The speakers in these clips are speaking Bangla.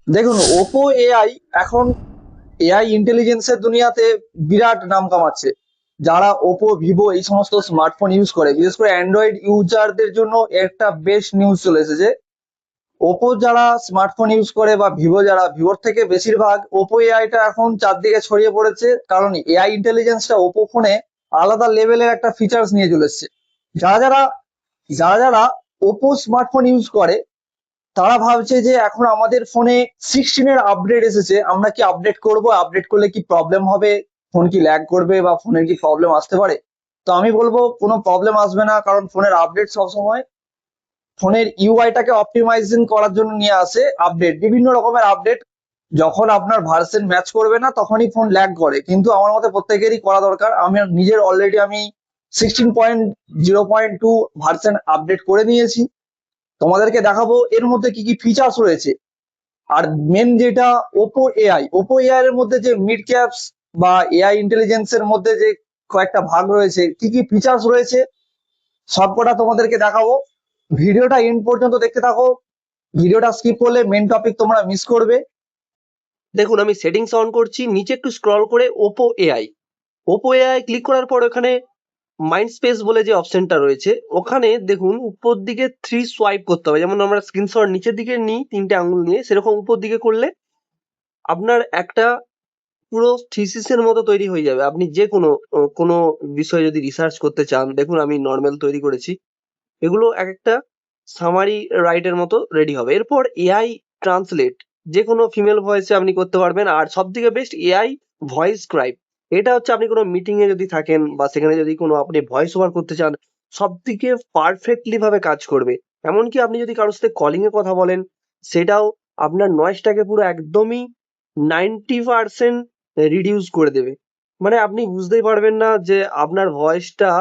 দেখুন, ওপো এআই এখন এআই ইন্টেলিজেন্সের দুনিয়াতে বিরাট নাম কামাচ্ছে। যারা ওপো, ভিভো এই সমস্ত স্মার্টফোন ইউজ করে, বিশেষ করে অ্যান্ড্রয়েড ইউজারদের জন্য একটা বেস্ট নিউজ চলে এসেছে। ওপো যারা স্মার্টফোন ইউজ করে বা ভিভো যারা, ভিভোর থেকে বেশিরভাগ ওপো এআইটা এখন চারদিকে ছড়িয়ে পড়েছে, কারণ এআই ইন্টেলিজেন্সটা ওপো ফোনে আলাদা লেভেলের একটা ফিচার্স নিয়ে চলে এসছে। যারা যারা যারা যারা ওপো স্মার্টফোন ইউজ করে তারা ভাবছে যে এখন আমাদের ফোনে 16 এর আপডেট এসেছে, আমরা কি আপডেট করব, আপডেট করলে কি প্রবলেম হবে, ফোন কি ল্যাগ করবে বা ফোনের কি প্রবলেম আসতে পারে। তো আমি বলবো কোনো প্রবলেম আসবে না, কারণ ফোনের আপডেট সবসময় ফোনের ইউআইটাকে অপটিমাইজেশন করার জন্য নিয়ে আসে আপডেট, বিভিন্ন রকমের আপডেট। যখন আপনার ভার্সন ম্যাচ করবে না তখনই ফোন ল্যাগ করে, কিন্তু আমার মতে প্রত্যেকেরই করা দরকার। আমি নিজের অলরেডি আমি 16.0.2 ভার্সন আপডেট করে নিয়েছি। তোমাদেরকে দেখাবো এর মধ্যে কি কি ফিচার্স রয়েছে। আর মেন যেটা ওপো এআই এর মধ্যে যে মিড ক্যাপস বা এআই ইন্টেলিজেন্স এর মধ্যে যে কয়েকটা ভাগ রয়েছে, কি কি ফিচার্স রয়েছে সবকটা তোমাদেরকে দেখাবো। ভিডিওটা এন্ড পর্যন্ত দেখতে থাকো, ভিডিওটা স্কিপ করলে মেন টপিক তোমরা মিস করবে। দেখুন, আমি সেটিংস অন করছি, নিচে একটু স্ক্রল করে ওপো এআই ক্লিক করার পর ওখানে মাইন্ড স্পেস বলে যে অপশনটা রয়েছে, ওখানে দেখুন উপর দিকে 3 সোয়াইপ করতে হবে। যেমন আমরা স্ক্রিনশট নিচের দিকে নিই 3টে আঙুল নিয়ে, সেরকম উপর দিকে করলে আপনার একটা পুরো থিসিসের মতো তৈরি হয়ে যাবে। আপনি যে কোনো বিষয়ে যদি রিসার্চ করতে চান, দেখুন আমি নরমাল তৈরি করেছি। এগুলো এক-একটা সামারি রাইটের মতো রেডি হবে। এরপর এআই ট্রান্সলেট যেকোনো ফিমেল ভয়েসে আপনি করতে পারবেন। আর সবথেকে বেস্ট এআই ভয়েস স্ক্রাইব। এটা হচ্ছে আপনি কোনো মিটিং এ যদি থাকেন বা সেখানে যদি কোনো আপনি ভয়েস ওভার করতে চান, সবথেকে পারফেক্টলি ভাবে কাজ করবে। এমনকি আপনি যদি কারোর সাথে কলিং এ কথা বলেন, সেটাও আপনার নয়েজটাকে পুরো একদমই 90% রিডিউস করে দেবে। মানে আপনি বুঝতেই পারবেন না যে আপনার ভয়েসটা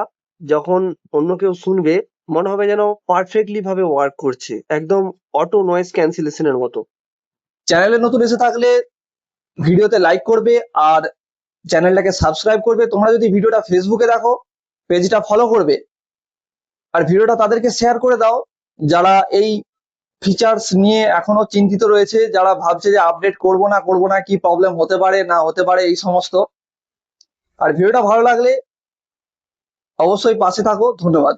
যখন অন্য কেউ শুনবে মনে হবে যেন পারফেক্টলি ভাবে ওয়ার্ক করছে, একদম অটো নয়েজ ক্যান্সেলেশনের মতো। চ্যানেলে নতুন এসে থাকলে ভিডিওতে লাইক করবে আর চ্যানেলটাকে সাবস্ক্রাইব করবে। তোমরা যদি ভিডিওটা ফেসবুকে দেখো, পেজটা ফলো করবে আর ভিডিওটা তাদেরকে শেয়ার করে দাও যারা এই ফিচার্স নিয়ে এখনো চিন্তিত রয়েছে, যারা ভাবছে যে আপডেট করব না, কি প্রবলেম হতে পারে না হতে পারে এই সমস্ত। আর ভিডিওটা ভালো লাগলে অবশ্যই পাশে থাকো। ধন্যবাদ।